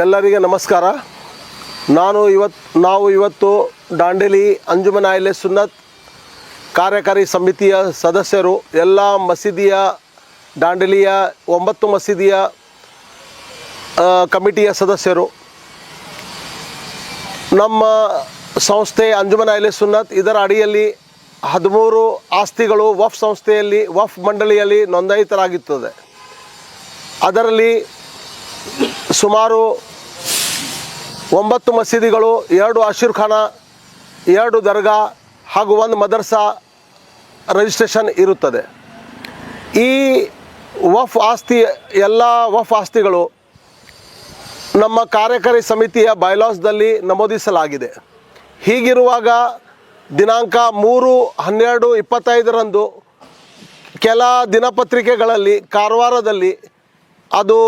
ಎಲ್ಲರಿಗೆ ನಮಸ್ಕಾರ. ನಾವು ಇವತ್ತು ದಾಂಡೇಲಿ ಅಂಜುಮನ್ ಅಹ್ಲೆ ಸುನ್ನತ್ ಕಾರ್ಯಕಾರಿ ಸಮಿತಿಯ ಸದಸ್ಯರು, ಎಲ್ಲ ಮಸೀದಿಯ ದಾಂಡೇಲಿಯ 9 ಮಸೀದಿಯ ಕಮಿಟಿಯ ಸದಸ್ಯರು, ನಮ್ಮ ಸಂಸ್ಥೆ ಅಂಜುಮನ್ ಅಹ್ಲೆ ಸುನ್ನತ್ ಇದರ ಅಡಿಯಲ್ಲಿ 13 ಆಸ್ತಿಗಳು ವಫ್ ಸಂಸ್ಥೆಯಲ್ಲಿ ವಫ್ ಮಂಡಳಿಯಲ್ಲಿ ನೋಂದಾಯಿತರಾಗಿರುತ್ತದೆ. ಅದರಲ್ಲಿ ಸುಮಾರು 9 ಮಸೀದಿಗಳು, 2 ಅಶೀರ್ಖಾನ, 2 ದರ್ಗಾ ಹಾಗೂ 1 ಮದರ್ಸಾ ರಿಜಿಸ್ಟ್ರೇಷನ್ ಇರುತ್ತದೆ. ಈ ವಫ್ ಆಸ್ತಿ ಎಲ್ಲ ವಫ್ ಆಸ್ತಿಗಳು ನಮ್ಮ ಕಾರ್ಯಕಾರಿ ಸಮಿತಿಯ ಬೈಲಾಸ್ದಲ್ಲಿ ನಮೂದಿಸಲಾಗಿದೆ. ಹೀಗಿರುವಾಗ ದಿನಾಂಕ 3/12/25 ಕೆಲ ದಿನಪತ್ರಿಕೆಗಳಲ್ಲಿ ಕಾರವಾರದಲ್ಲಿ ಅದು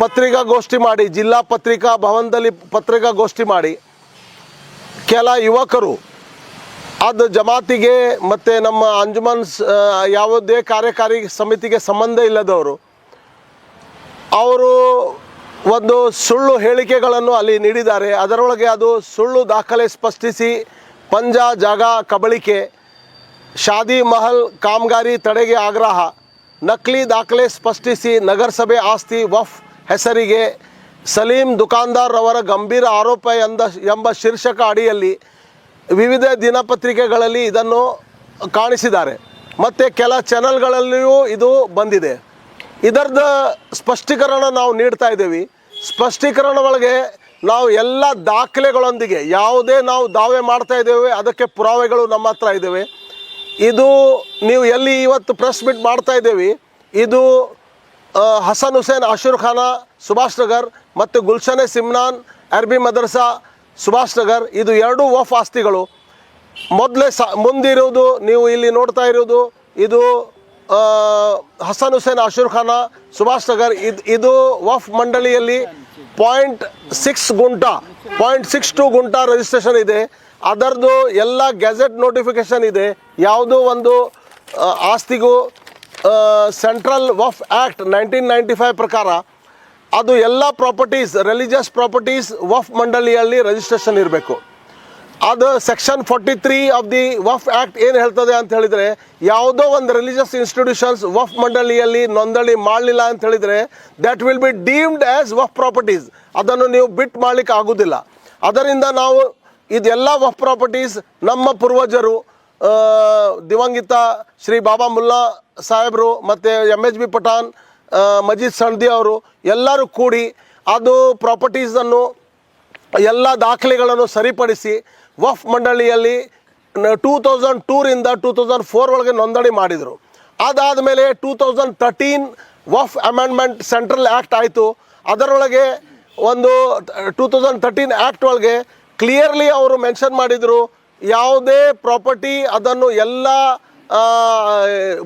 ಪತ್ರಿಕಾಗೋಷ್ಠಿ ಮಾಡಿ, ಜಿಲ್ಲಾ ಪತ್ರಿಕಾ ಭವನದಲ್ಲಿ ಪತ್ರಿಕಾಗೋಷ್ಠಿ ಮಾಡಿ ಕೆಲ ಯುವಕರು ಅದು ಜಮಾತಿಗೆ ಮತ್ತು ನಮ್ಮ ಅಂಜುಮನ್ ಯಾವುದೇ ಕಾರ್ಯಕಾರಿ ಸಮಿತಿಗೆ ಸಂಬಂಧ ಇಲ್ಲದವರು ಅವರು ಒಂದು ಸುಳ್ಳು ಹೇಳಿಕೆಗಳನ್ನು ಅಲ್ಲಿ ನೀಡಿದ್ದಾರೆ. ಅದರೊಳಗೆ ಅದು ಸುಳ್ಳು ದಾಖಲೆ ಸ್ಪಷ್ಟಿಸಿ ಪಂಜಾ ಜಾಗ ಕಬಳಿಕೆ, ಶಾದಿ ಮಹಲ್ ಕಾಮಗಾರಿ ತಡೆಗೆ ಆಗ್ರಹ, ನಕಲಿ ದಾಖಲೆ ಸ್ಪಷ್ಟಿಸಿ ನಗರಸಭೆ ಆಸ್ತಿ ವಫ್ ಹೆಸರಿಗೆ ಸಲೀಂ ದುಕಾನ್ದಾರ್ ಅವರ ಗಂಭೀರ ಆರೋಪ ಎಂಬ ಶೀರ್ಷಕ ಅಡಿಯಲ್ಲಿ ವಿವಿಧ ದಿನಪತ್ರಿಕೆಗಳಲ್ಲಿ ಇದನ್ನು ಕಾಣಿಸಿದ್ದಾರೆ ಮತ್ತು ಕೆಲ ಚಾನಲ್ಗಳಲ್ಲಿಯೂ ಇದು ಬಂದಿದೆ. ಇದರದ ಸ್ಪಷ್ಟೀಕರಣ ನಾವು ನೀಡ್ತಾ ಇದ್ದೇವೆ. ಸ್ಪಷ್ಟೀಕರಣ ಒಳಗೆ ನಾವು ಎಲ್ಲ ದಾಖಲೆಗಳೊಂದಿಗೆ ಯಾವುದೇ ನಾವು ದಾವೆ ಮಾಡ್ತಾ ಇದ್ದೇವೆ ಅದಕ್ಕೆ ಪುರಾವೆಗಳು ನಮ್ಮ ಹತ್ರ ಇದ್ದೇವೆ. ಇದು ನೀವು ಎಲ್ಲಿ ಇವತ್ತು ಪ್ರೆಸ್ ಮೀಟ್ ಮಾಡ್ತಾ ಇದ್ದೇವೆ, ಇದು ಹಸನ್ ಹುಸೇನ್ ಅಶೀರ್ಖಾನ ಸುಭಾಷ್ ನಗರ್ ಮತ್ತು ಗುಲ್ಶನ್ ಸಿಮ್ನಾನ್ ಅರಬಿ ಮದರ್ಸಾ ಸುಭಾಷ್ ನಗರ್, ಇದು 2 ವಫ್ ಆಸ್ತಿಗಳು. ಮುಂದಿರುವುದು ನೀವು ಇಲ್ಲಿ ನೋಡ್ತಾ ಇರೋದು ಇದು ಹಸನ್ ಹುಸೇನ್ ಅಶೀರ್ಖಾನ ಸುಭಾಷ್ ನಗರ್. ಇದು ವಫ್ ಮಂಡಳಿಯಲ್ಲಿ 0.62 ಗುಂಟಾ ರಿಜಿಸ್ಟ್ರೇಷನ್ ಇದೆ. ಅದರದ್ದು ಎಲ್ಲ ಗೆಜೆಟ್ ನೋಟಿಫಿಕೇಷನ್ ಇದೆ. ಯಾವುದೋ ಒಂದು ಆಸ್ತಿಗೂ ಸೆಂಟ್ರಲ್ ವಫ್ ಆ್ಯಕ್ಟ್ 1995 ಪ್ರಕಾರ ಅದು ಎಲ್ಲ ಪ್ರಾಪರ್ಟೀಸ್, ರಿಲಿಜಿಯಸ್ ಪ್ರಾಪರ್ಟೀಸ್ ವಫ್ ಮಂಡಳಿಯಲ್ಲಿ ರಿಜಿಸ್ಟ್ರೇಷನ್ ಇರಬೇಕು. ಅದು section 43 of the Waqf act ಏನು ಹೇಳ್ತದೆ ಅಂತ ಹೇಳಿದರೆ, ಯಾವುದೋ ಒಂದು ರಿಲಿಜಿಯಸ್ ಇನ್ಸ್ಟಿಟ್ಯೂಷನ್ಸ್ ವಫ್ ಮಂಡಳಿಯಲ್ಲಿ ನೋಂದಣಿ ಮಾಡಲಿಲ್ಲ ಅಂತ ಹೇಳಿದರೆ that will be deemed as Waqf properties. ಅದನ್ನು ನೀವು ಬಿಟ್ಟು ಮಾಡಲಿಕ್ಕೆ ಆಗೋದಿಲ್ಲ. ಅದರಿಂದ ನಾವು ಇದೆಲ್ಲ ವಫ್ ಪ್ರಾಪರ್ಟೀಸ್ ನಮ್ಮ ಪೂರ್ವಜರು ದಿವಂಗಿತ ಶ್ರೀ ಬಾಬಾ ಮುಲ್ಲಾ ಸಾಹೇಬರು ಮತ್ತು MHB ಪಠಾಣ್, ಮಜೀದ್ ಸಣ್ದಿ ಅವರು ಎಲ್ಲರೂ ಕೂಡಿ ಅದು ಪ್ರಾಪರ್ಟೀಸನ್ನು ಎಲ್ಲ ದಾಖಲೆಗಳನ್ನು ಸರಿಪಡಿಸಿ ವಫ್ ಮಂಡಳಿಯಲ್ಲಿ 2002ರಿಂದ 2004 ಒಳಗೆ ನೋಂದಣಿ ಮಾಡಿದರು. ಅದಾದ ಮೇಲೆ 2013 ವಫ್ ಅಮೆಂಡ್ಮೆಂಟ್ ಸೆಂಟ್ರಲ್ ಆ್ಯಕ್ಟ್ ಆಯಿತು. ಅದರೊಳಗೆ ಒಂದು 2013 ಆ್ಯಕ್ಟ್ ಒಳಗೆ ಕ್ಲಿಯರ್ಲಿ ಅವರು ಮೆನ್ಷನ್ ಮಾಡಿದರು, ಯಾವುದೇ ಪ್ರಾಪರ್ಟಿ ಅದನ್ನು ಎಲ್ಲ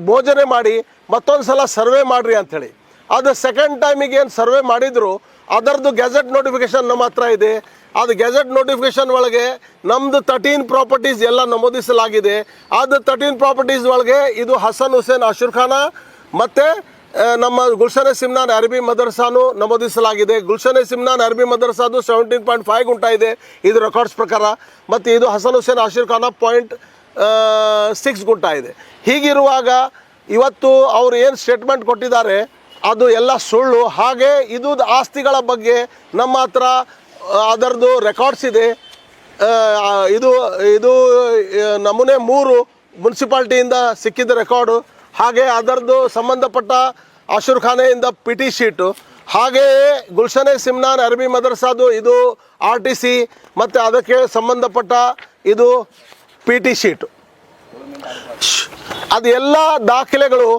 ಭೋಜನೆ ಮಾಡಿ ಮತ್ತೊಂದು ಸಲ ಸರ್ವೆ ಮಾಡಿರಿ ಅಂಥೇಳಿ. ಅದು ಸೆಕೆಂಡ್ ಟೈಮಿಗೆ ಏನು ಸರ್ವೆ ಮಾಡಿದರು ಅದರದ್ದು ಗೆಜೆಟ್ ನೋಟಿಫಿಕೇಷನ್ ನಮ್ಮ ಹತ್ರ ಇದೆ. ಅದು ಗೆಜೆಟ್ ನೋಟಿಫಿಕೇಷನ್ ಒಳಗೆ ನಮ್ಮದು 13 ಪ್ರಾಪರ್ಟೀಸ್ ಎಲ್ಲ ನಮೂದಿಸಲಾಗಿದೆ. ಅದು 13 ಪ್ರಾಪರ್ಟೀಸ್ ಒಳಗೆ ಇದು ಹಸನ್ ಹುಸೇನ್ ಅಶೀರ್ಖಾನ ಮತ್ತು ನಮ್ಮ ಗುಲ್ಶನ್ ಸಿಮ್ನಾನ್ ಅರಬಿ ಮದರ್ಸಾನು ನಮೂದಿಸಲಾಗಿದೆ. ಗುಲ್ಶನ್ ಸಿಮ್ನಾನ್ ಅರಬಿ ಮದರ್ಸಾದು 17.5 ಗುಂಟಾ ಇದೆ ಇದು ರೆಕಾರ್ಡ್ಸ್ ಪ್ರಕಾರ, ಮತ್ತು ಇದು ಹಸನ್ ಹುಸೇನ್ ಅಶೀರ್ಖಾನ 0.6 ಗುಂಟಾ ಇದೆ. ಹೀಗಿರುವಾಗ ಇವತ್ತು ಅವರು ಏನು ಸ್ಟೇಟ್ಮೆಂಟ್ ಕೊಟ್ಟಿದ್ದಾರೆ ಅದು ಎಲ್ಲ ಸುಳ್ಳು. ಹಾಗೆ ಇದು ಆಸ್ತಿಗಳ ಬಗ್ಗೆ ನಮ್ಮ ಹತ್ರ ಅದರದ್ದು ರೆಕಾರ್ಡ್ಸ್ ಇದೆ. ಇದು ನಮೂನೆ 3 ಮುನ್ಸಿಪಾಲ್ಟಿಯಿಂದ ಸಿಕ್ಕಿದ ರೆಕಾರ್ಡು, ಹಾಗೆ ಅದರದ್ದು ಸಂಬಂಧಪಟ್ಟ ಅಶೀರ್ಖಾನೆಯಿಂದ PT ಶೀಟು, ಹಾಗೆಯೇ ಗುಲ್ಶನ್ ಸಿಮ್ನಾನ್ ಅರಬಿ ಮದರ್ಸಾದು ಇದು RTC ಮತ್ತು ಅದಕ್ಕೆ ಸಂಬಂಧಪಟ್ಟ ಇದು PT ಶೀಟು. ಅದೆಲ್ಲ ದಾಖಲೆಗಳು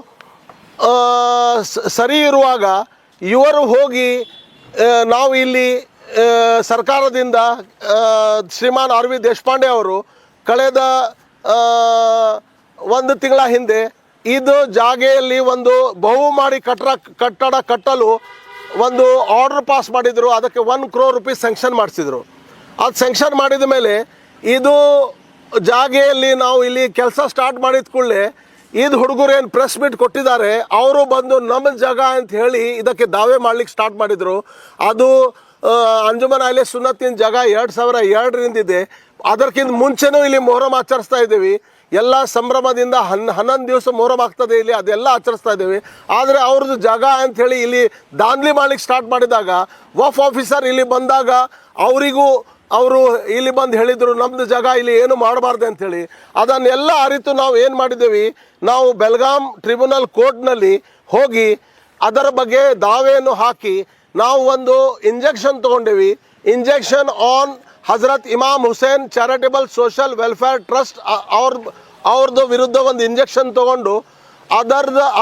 ಸರಿ ಇರುವಾಗ ಇವರು ಹೋಗಿ ನಾವು ಇಲ್ಲಿ ಸರ್ಕಾರದಿಂದ ಶ್ರೀಮಾನ್ RV ದೇಶಪಾಂಡೆ ಅವರು ಕಳೆದ 1 ತಿಂಗಳ ಹಿಂದೆ ಇದು ಜಾಗೆಯಲ್ಲಿ ಒಂದು ಬಹುಮಾಡಿ ಕಟ್ಟಡ ಕಟ್ಟಲು ಒಂದು ಆರ್ಡರ್ ಪಾಸ್ ಮಾಡಿದರು. ಅದಕ್ಕೆ 1 crore ರೂಪೀಸ್ ಸ್ಯಾಂಕ್ಷನ್ ಮಾಡಿಸಿದರು. ಅದು ಸ್ಯಾಂಕ್ಷನ್ ಮಾಡಿದ ಮೇಲೆ ಇದು ಜಾಗೆಯಲ್ಲಿ ನಾವು ಇಲ್ಲಿ ಕೆಲಸ ಸ್ಟಾರ್ಟ್ ಮಾಡಿದ ಕೂಡಲೇ ಇದು ಹುಡುಗರು ಏನು ಪ್ರೆಸ್ ಮೀಟ್ ಕೊಟ್ಟಿದ್ದಾರೆ, ಅವರು ಬಂದು ನಮ್ಮ ಜಾಗ ಅಂತ ಹೇಳಿ ಇದಕ್ಕೆ ದಾವೆ ಮಾಡ್ಲಿಕ್ಕೆ ಸ್ಟಾರ್ಟ್ ಮಾಡಿದರು. ಅದು ಅಂಜುಮನ್ ಅಹ್ಲೆ ಸುನ್ನತಿನ ಜಾಗ 2002ರಿಂದ ಇದೆ. ಅದಕ್ಕಿಂತ ಮುಂಚೆನೂ ಇಲ್ಲಿ ಮೊಹರಂ ಆಚರಿಸ್ತಾ ಇದ್ದೀವಿ. ಎಲ್ಲ ಸಂಭ್ರಮದಿಂದ 11 ದಿವಸ ಮೊಹರಂ ಆಗ್ತದೆ ಇಲ್ಲಿ, ಅದೆಲ್ಲ ಆಚರಿಸ್ತಾ ಇದ್ದೀವಿ. ಆದರೆ ಅವ್ರದ್ದು ಜಾಗ ಅಂಥೇಳಿ ಇಲ್ಲಿ ದಾಂಧಲಿ ಮಾಡ್ಲಿಕ್ಕೆ ಸ್ಟಾರ್ಟ್ ಮಾಡಿದಾಗ ವಫ್ ಆಫೀಸರ್ ಇಲ್ಲಿ ಬಂದಾಗ ಅವರು ಇಲ್ಲಿ ಬಂದು ಹೇಳಿದರು ನಮ್ಮದು ಜಾಗ ಇಲ್ಲಿ ಏನು ಮಾಡಬಾರ್ದು ಅಂಥೇಳಿ. ಅದನ್ನೆಲ್ಲ ಅರಿತು ನಾವು ಏನು ಮಾಡಿದ್ದೇವೆ, ನಾವು ಬೆಲ್ಗಾಂ ಟ್ರಿಬ್ಯುನಲ್ ಕೋರ್ಟ್ನಲ್ಲಿ ಹೋಗಿ ಅದರ ಬಗ್ಗೆ ದಾವೆಯನ್ನು ಹಾಕಿ ನಾವು ಒಂದು ಇಂಜೆಕ್ಷನ್ ತೊಗೊಂಡೇವಿ. Injection on Hazrat Imam Hussain Charitable Social Welfare Trust ಅವ್ರದ್ದು ವಿರುದ್ಧ ಒಂದು ಇಂಜೆಕ್ಷನ್ ತೊಗೊಂಡು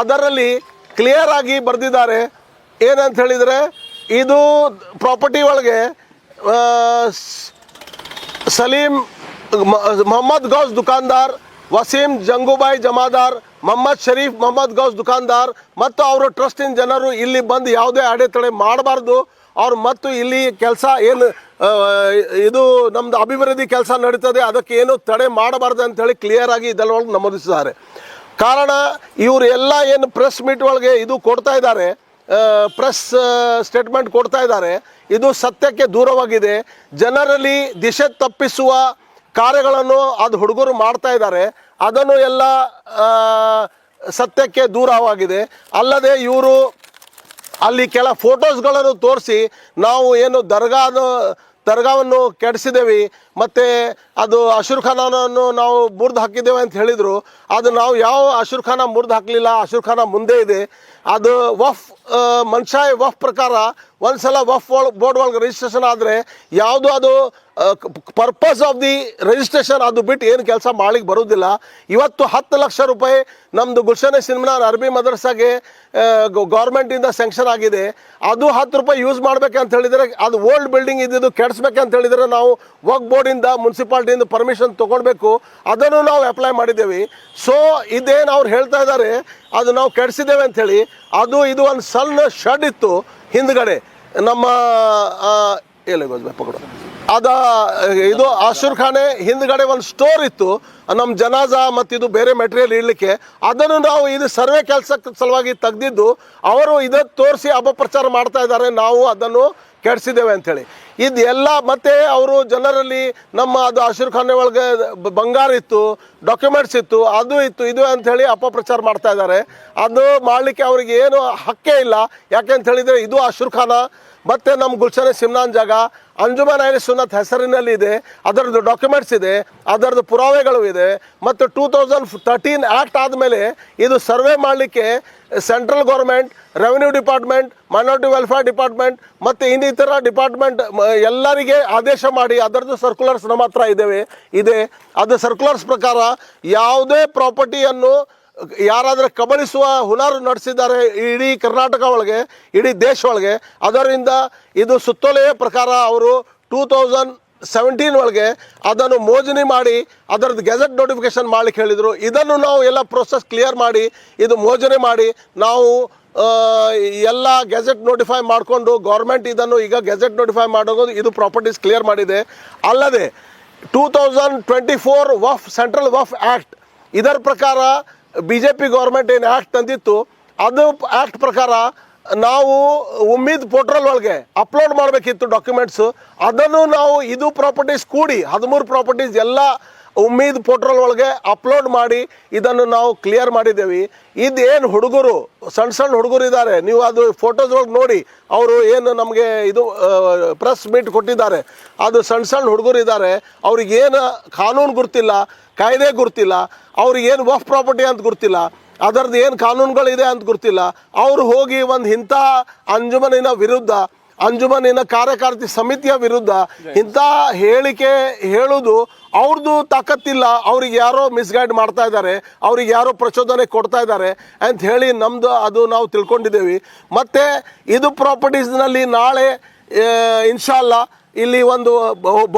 ಅದರಲ್ಲಿ ಕ್ಲಿಯರ್ ಆಗಿ ಬರೆದಿದ್ದಾರೆ. ಏನಂತ ಹೇಳಿದರೆ, ಇದು ಪ್ರಾಪರ್ಟಿ ಒಳಗೆ ಸಲೀಮ್ ಮೊಹಮ್ಮದ್ ಗೌಸ್ ದುಕಾನ್ದಾರ್, ವಸೀಂ ಜಂಗೂಬಾಯಿ ಜಮಾದಾರ್, ಮೊಹಮ್ಮದ್ ಶರೀಫ್ ಮೊಹಮ್ಮದ್ ಗೌಸ್ ದುಕಾನ್ದಾರ್ ಮತ್ತು ಅವರ ಟ್ರಸ್ಟಿನ ಜನರು ಇಲ್ಲಿ ಬಂದು ಯಾವುದೇ ಅಡೆತಡೆ ಮಾಡಬಾರ್ದು. ಅವ್ರು ಮತ್ತು ಇಲ್ಲಿ ಕೆಲಸ ಏನು ಇದು ನಮ್ಮದು ಅಭಿವೃದ್ಧಿ ಕೆಲಸ ನಡೀತದೆ ಅದಕ್ಕೆ ಏನು ತಡೆ ಮಾಡಬಾರ್ದು ಅಂಥೇಳಿ ಕ್ಲಿಯರ್ ಆಗಿ ಇದರೊಳಗೆ ನಮೂದಿಸಿದ್ದಾರೆ. ಕಾರಣ ಇವರು ಎಲ್ಲ ಏನು ಪ್ರೆಸ್ ಮೀಟ್ ಒಳಗೆ ಇದು ಕೊಡ್ತಾ ಇದ್ದಾರೆ, ಪ್ರೆಸ್ ಸ್ಟೇಟ್ಮೆಂಟ್ ಕೊಡ್ತಾ ಇದ್ದಾರೆ, ಇದು ಸತ್ಯಕ್ಕೆ ದೂರವಾಗಿದೆ. ಜನರಲ್ಲಿ ದಿಶೆ ತಪ್ಪಿಸುವ ಕಾರ್ಯಗಳನ್ನು ಅದು ಹುಡುಗರು ಮಾಡ್ತಾ ಇದ್ದಾರೆ. ಅದನ್ನು ಎಲ್ಲ ಸತ್ಯಕ್ಕೆ ದೂರವಾಗಿದೆ. ಅಲ್ಲದೆ ಇವರು ಅಲ್ಲಿ ಕೆಲ ಫೋಟೋಸ್ಗಳನ್ನು ತೋರಿಸಿ ನಾವು ಏನು ದರ್ಗಾವನ್ನು ಕೆಡಿಸಿದ್ದೇವೆ ಮತ್ತು ಅದು ಅಶೂರ್ ಖಾನನ್ನು ನಾವು ಮುರಿದು ಹಾಕಿದ್ದೇವೆ ಅಂತ ಹೇಳಿದರು. ಅದು ನಾವು ಯಾವ ಅಶೂರ್ ಖಾನ ಮುರಿದು ಹಾಕಲಿಲ್ಲ, ಅಶೂರ್ ಖಾನ ಮುಂದೆ ಇದೆ. ಅದು ವಫ್ ಮನ್ಷಾಯ್ ವಫ್ ಪ್ರಕಾರ ಒಂದು ಸಲ ವಫ್ ಬೋರ್ಡ್ ಒಳಗೆ ರಿಜಿಸ್ಟ್ರೇಷನ್ ಆದರೆ ಯಾವುದು ಅದು ಪರ್ಪಸ್ ಆಫ್ ದಿ ರಿಜಿಸ್ಟ್ರೇಷನ್ ಅದು ಬಿಟ್ಟು ಏನು ಕೆಲಸ ಮಾಡ್ಲಿಕ್ಕೆ ಬರೋದಿಲ್ಲ. ಇವತ್ತು 10 ಲಕ್ಷ ರೂಪಾಯಿ ನಮ್ಮದು ಗುಲ್ಶನ್ ಸಿಮ್ನಾನ್ ಅರಬಿ ಮದರ್ಸಾಗೆ ಗೌರ್ಮೆಂಟಿಂದ ಸ್ಯಾಂಕ್ಷನ್ ಆಗಿದೆ. ಅದು 10 ರೂಪಾಯಿ ಯೂಸ್ ಮಾಡ್ಬೇಕಂತ ಹೇಳಿದರೆ ಅದು ಓಲ್ಡ್ ಬಿಲ್ಡಿಂಗ್ ಇದ್ದಿದ್ದು ಕೆಡಿಸ್ಬೇಕಂತ ಹೇಳಿದರೆ ನಾವು ವಕ್ ಬೋರ್ಡಿಂದ ಮುನ್ಸಿಪಾಲ್ಟಿಯಿಂದ ಪರ್ಮಿಷನ್ ತೊಗೊಳ್ಬೇಕು. ಅದನ್ನು ನಾವು ಅಪ್ಲೈ ಮಾಡಿದ್ದೇವೆ. ಸೊ ಇದೇನು ಅವ್ರು ಹೇಳ್ತಾ ಇದ್ದಾರೆ ಅದು ನಾವು ಕೆಡಿಸಿದ್ದೇವೆ ಅಂಥೇಳಿ, ಇದು ಒಂದು ಸಣ್ಣ ಶೆಡ್ ಇತ್ತು ಹಿಂದ್ಗಡೆ ನಮ್ಮ ಪಕಡ ಇದು ಅಶೂರ್ ಖಾನೆ ಹಿಂದ್ಗಡೆ ಒಂದು ಸ್ಟೋರ್ ಇತ್ತು ನಮ್ಮ ಜನಾಜಾ ಮತ್ತು ಇದು ಬೇರೆ ಮೆಟೀರಿಯಲ್ ಇಡಲಿಕ್ಕೆ. ಅದನ್ನು ನಾವು ಇದು ಸರ್ವೆ ಕೆಲಸಕ್ಕೆ ಸಲುವಾಗಿ ತೆಗೆದಿದ್ದು ಅವರು ಇದನ್ನು ತೋರಿಸಿ ಅಪಪ್ರಚಾರ ಮಾಡ್ತಾ ಇದ್ದಾರೆ, ನಾವು ಅದನ್ನು ಕೆಡಿಸಿದ್ದೇವೆ ಅಂಥೇಳಿ. ಇದೆಲ್ಲ ಮತ್ತು ಅವರು ಜನರಲ್ಲಿ ನಮ್ಮ ಅದು ಅಶೂರ್ ಖಾನೆ ಒಳಗೆ ಬಂಗಾರ ಇತ್ತು, ಡಾಕ್ಯುಮೆಂಟ್ಸ್ ಇತ್ತು, ಅದು ಇತ್ತು, ಇದು ಅಂಥೇಳಿ ಅಪಪ್ರಚಾರ ಮಾಡ್ತಾ ಇದ್ದಾರೆ. ಅದು ಮಾಡಲಿಕ್ಕೆ ಅವ್ರಿಗೆ ಏನು ಹಕ್ಕೇ ಇಲ್ಲ. ಯಾಕೆಂತ ಹೇಳಿದರೆ ಇದು ಅಶೂರ್ ಖಾನ ಮತ್ತು ನಮ್ಮ ಗುಲ್ಶನ್ ಸಿಮ್ನಾನ್ ಜಾಗ ಅಂಜುಮನ್ ಅಹ್ಲೆ ಸುನ್ನತ್ ಹೆಸರಿನಲ್ಲಿ ಇದೆ. ಅದರದ್ದು ಡಾಕ್ಯುಮೆಂಟ್ಸ್ ಇದೆ, ಅದರದ್ದು ಪುರಾವೆಗಳು ಇದೆ. ಮತ್ತು 2013 ಆ್ಯಕ್ಟ್ ಆದಮೇಲೆ ಇದು ಸರ್ವೆ ಮಾಡಲಿಕ್ಕೆ central government, revenue department, minority welfare department ಮತ್ತು ಇನ್ನಿತರ ಡಿಪಾರ್ಟ್ಮೆಂಟ್ ಎಲ್ಲರಿಗೆ ಆದೇಶ ಮಾಡಿ ಅದರದ್ದು ಸರ್ಕ್ಯುಲರ್ಸ್ ನಮ್ಮ ಹತ್ರ ಇದೆ. ಅದು ಸರ್ಕ್ಯುಲರ್ಸ್ ಪ್ರಕಾರ ಯಾವುದೇ ಪ್ರಾಪರ್ಟಿಯನ್ನು ಯಾರಾದರೂ ಕಬಳಿಸುವ ಹುನಾರು ನಡೆಸಿದ್ದಾರೆ ಇಡೀ ಕರ್ನಾಟಕ ಒಳಗೆ, ಇಡೀ ದೇಶ ಒಳಗೆ, ಅದರಿಂದ ಇದು ಸುತ್ತೋಲೆಯ ಪ್ರಕಾರ ಅವರು 2017 ಒಳಗೆ ಅದನ್ನು ಮೋಜಣಿ ಮಾಡಿ ಅದರದ್ದು ಗೆಜೆಟ್ ನೋಟಿಫಿಕೇಶನ್ ಮಾಡಲಿಕ್ಕೆ ಹೇಳಿದರು. ಇದನ್ನು ನಾವು ಎಲ್ಲ ಪ್ರೋಸೆಸ್ ಕ್ಲಿಯರ್ ಮಾಡಿ ಇದು ಮೋಜಣಿ ಮಾಡಿ ನಾವು ಎಲ್ಲ ಗೆಜೆಟ್ ನೋಟಿಫೈ ಮಾಡಿಕೊಂಡು ಗೌರ್ಮೆಂಟ್ ಇದನ್ನು ಈಗ ಗೆಜೆಟ್ ನೋಟಿಫೈ ಮಾಡೋದು ಇದು ಪ್ರಾಪರ್ಟೀಸ್ ಕ್ಲಿಯರ್ ಮಾಡಿದೆ. ಅಲ್ಲದೆ 2024 ವಫ್ ಸೆಂಟ್ರಲ್ ವಫ್ ಆ್ಯಕ್ಟ್ ಇದರ ಪ್ರಕಾರ BJP ಗೌರ್ಮೆಂಟ್ ಏನು ಆ್ಯಕ್ಟ್ ತಂದಿತ್ತು ಅದು ಆ್ಯಕ್ಟ್ ಪ್ರಕಾರ ನಾವು ಉಮ್ಮೀದ್ ಪೋರ್ಟಲ್ ಒಳಗೆ ಅಪ್ಲೋಡ್ ಮಾಡಬೇಕಿತ್ತು ಡಾಕ್ಯುಮೆಂಟ್ಸು. ಅದನ್ನು ನಾವು ಇದು ಪ್ರಾಪರ್ಟೀಸ್ ಕೂಡಿ 13 ಪ್ರಾಪರ್ಟೀಸ್ ಎಲ್ಲ ಉಮ್ಮೀದ್ ಪೋರ್ಟಲ್ ಒಳಗೆ ಅಪ್ಲೋಡ್ ಮಾಡಿ ಇದನ್ನು ನಾವು ಕ್ಲಿಯರ್ ಮಾಡಿದ್ದೇವೆ. ಇದೇನು ಹುಡುಗರು ಸಣ್ಣ ಹುಡುಗರು ಇದ್ದಾರೆ, ನೀವು ಅದು ಫೋಟೋಸ್ ಒಳಗೆ ನೋಡಿ, ಅವರು ಏನು ನಮಗೆ ಇದು ಪ್ರೆಸ್ ಮೀಟ್ ಕೊಟ್ಟಿದ್ದಾರೆ, ಅದು ಸಣ್ಣ ಹುಡುಗರು ಇದ್ದಾರೆ. ಅವ್ರಿಗೇನು ಕಾನೂನು ಗುರ್ತಿಲ್ಲ, ಕಾಯ್ದೆ ಗುರ್ತಿಲ್ಲ, ಅವ್ರಿಗೇನು ವಫ್ ಪ್ರಾಪರ್ಟಿ ಅಂತ ಗುರ್ತಿಲ್ಲ, ಅದರದ್ದು ಏನು ಕಾನೂನುಗಳಿದೆ ಅಂತ ಗೊತ್ತಿಲ್ಲ. ಅವರು ಹೋಗಿ ಒಂದು ಇಂಥ ಅಂಜುಮನಿನ ವಿರುದ್ಧ, ಅಂಜುಮನಿನ ಕಾರ್ಯಕಾರಿಣಿ ಸಮಿತಿಯ ವಿರುದ್ಧ ಇಂಥ ಹೇಳಿಕೆ ಹೇಳೋದು ಅವ್ರದ್ದು ತಾಕತ್ತಿಲ್ಲ. ಅವ್ರಿಗೆ ಯಾರೋ ಮಿಸ್ಗೈಡ್ ಮಾಡ್ತಾ ಇದ್ದಾರೆ, ಅವ್ರಿಗೆ ಯಾರೋ ಪ್ರಚೋದನೆ ಕೊಡ್ತಾ ಇದ್ದಾರೆ ಅಂತ ಹೇಳಿ ನಮ್ಮದು ಅದು ನಾವು ತಿಳ್ಕೊಂಡಿದ್ದೇವೆ. ಮತ್ತು ಇದು ಪ್ರಾಪರ್ಟೀಸ್ನಲ್ಲಿ ನಾಳೆ ಇನ್ಶಾಲ್ಲಾ ಇಲ್ಲಿ ಒಂದು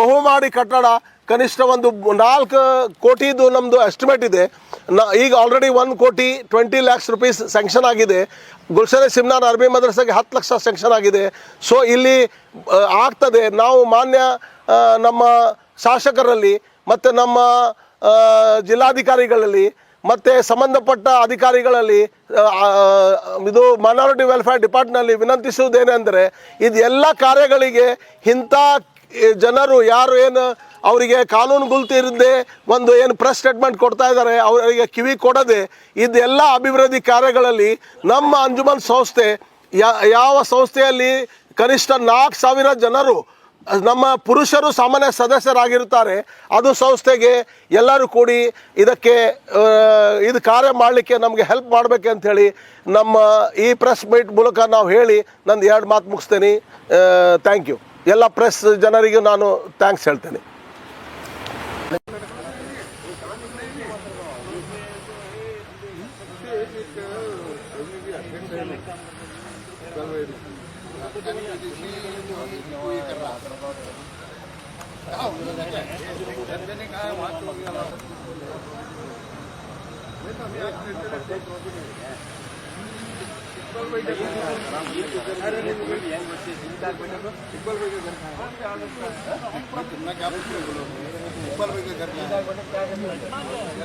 ಬಹುಮಾಡಿ ಕಟ್ಟಡ ಕನಿಷ್ಠ ಒಂದು 4 ಕೋಟಿದು ನಮ್ಮದು ಎಸ್ಟಿಮೇಟ್ ಇದೆ. ಈಗ ಆಲ್ರೆಡಿ 1,20 lakhs ರೂಪೀಸ್ ಸ್ಯಾಂಕ್ಷನ್ ಆಗಿದೆ. ಗುಲ್ಶನ್ ಸಿಮ್ನಾನ್ ಅರಬಿ ಮದ್ರಸಾಗೆ 10 ಲಕ್ಷ ಸ್ಯಾಂಕ್ಷನ್ ಆಗಿದೆ. ಸೊ ಇಲ್ಲಿ ಆಗ್ತದೆ. ನಾವು ಮಾನ್ಯ ನಮ್ಮ ಶಾಸಕರಲ್ಲಿ ಮತ್ತು ನಮ್ಮ ಜಿಲ್ಲಾಧಿಕಾರಿಗಳಲ್ಲಿ ಮತ್ತು ಸಂಬಂಧಪಟ್ಟ ಅಧಿಕಾರಿಗಳಲ್ಲಿ ಇದು ಮೈನಾರಿಟಿ ವೆಲ್ಫೇರ್ ಡಿಪಾರ್ಟ್ನಲ್ಲಿ ವಿನಂತಿಸುವುದೇನೆಂದರೆ ಇದೆಲ್ಲ ಕಾರ್ಯಗಳಿಗೆ ಇಂಥ ಜನರು ಯಾರು ಏನು ಅವರಿಗೆ ಕಾನೂನು ಗುಲ್ತಿ ಇರದೆ ಒಂದು ಏನು ಪ್ರೆಸ್ ಸ್ಟೇಟ್ಮೆಂಟ್ ಕೊಡ್ತಾ ಇದ್ದಾರೆ ಅವರಿಗೆ ಕಿವಿ ಕೊಡದೆ ಇದೆಲ್ಲ ಅಭಿವೃದ್ಧಿ ಕಾರ್ಯಗಳಲ್ಲಿ ನಮ್ಮ ಅಂಜುಮನ್ ಸಂಸ್ಥೆ ಯಾವ ಸಂಸ್ಥೆಯಲ್ಲಿ ಕನಿಷ್ಠ 4,000 ಜನರು ನಮ್ಮ ಪುರುಷರು ಸಾಮಾನ್ಯ ಸದಸ್ಯರಾಗಿರ್ತಾರೆ ಅದು ಸಂಸ್ಥೆಗೆ ಎಲ್ಲರೂ ಕೂಡಿ ಇದಕ್ಕೆ ಇದು ಕಾರ್ಯ ಮಾಡಲಿಕ್ಕೆ ನಮಗೆ ಹೆಲ್ಪ್ ಮಾಡಬೇಕಂತ ಹೇಳಿ ನಮ್ಮ ಈ ಪ್ರೆಸ್ ಮೀಟ್ ಮೂಲಕ ನಾವು ಹೇಳಿ ನಂದು 2 ಮಾತು ಮುಗಿಸ್ತೇನೆ. Thank you. ಎಲ್ಲ ಪ್ರೆಸ್ ಜನರಿಗೂ ನಾನು ಥ್ಯಾಂಕ್ಸ್ ಹೇಳ್ತೇನೆ.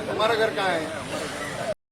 हमारा घर कहाँ है?